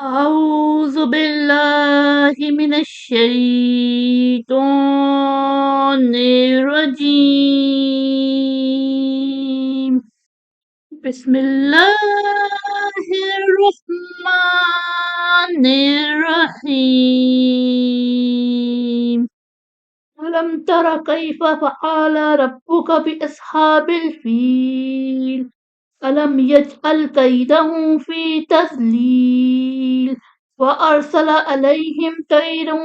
أعوذ بالله من الشيطان الرجيم. بسم الله الرحمن الرحيم. ألم تر كيف فعل ربك بأصحاب الفيل؟ ألم يجعل كيدهم في تضليل وأرسل عليهم طيرا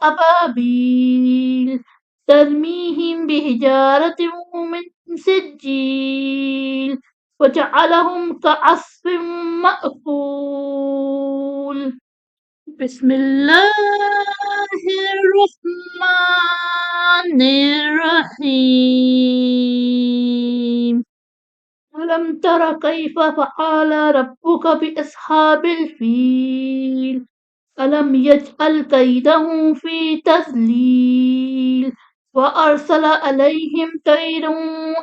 أبابيل ترميهم بحجارة من سجيل وجعلهم كعصف مأكول. بسم الله الرحمن الرحيم. ألم تر كيف فعل ربك بأصحاب الفيل؟ ألم يجعل كيدهم في تضليل وأرسل عليهم طيرا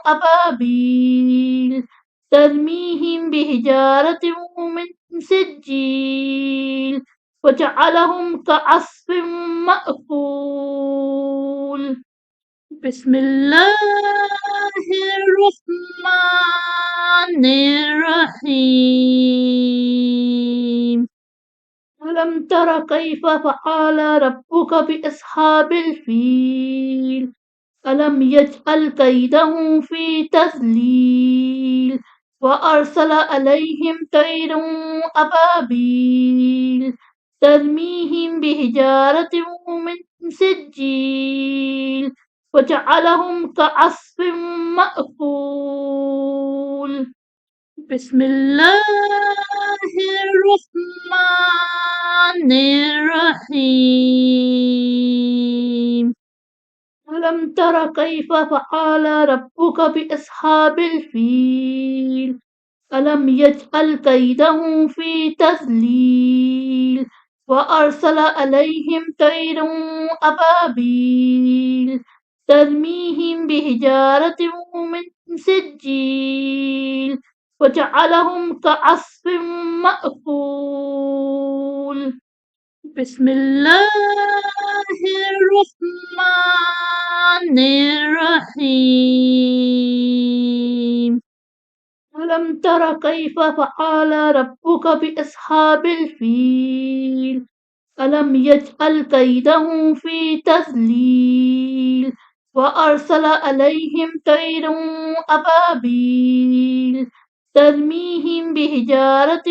أبابيل ترميهم بحجارة من سجيل وجعلهم كعصف مأكول. بسم الله الرحمن الرحيم. ألم تر كيف فعل ربك بأصحاب الفيل؟ ألم يجعل كيدهم في تضليل وأرسل عليهم طيرا أبابيل ترميهم بحجارة من سجيل وجعلهم كعصف مأكول. بسم الله الرحمن الرحيم. ألم تر كيف فعل ربك بأصحاب الفيل؟ ألم يجعل كيدهم في تضليل وأرسل عليهم طيرا أبابيل ترميهم بحجارة من سجيل وجعلهم كعصف مأكول. بسم الله الرحمن الرحيم. ألم تر كيف فعل ربك بأصحاب الفيل؟ ألم يجعل كيدهم في تضليل وأرسل عليهم طيرا أبابيل ترميهم بحجارة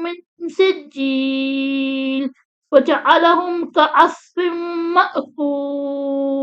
من سجيل وجعلهم كعصف مأكول.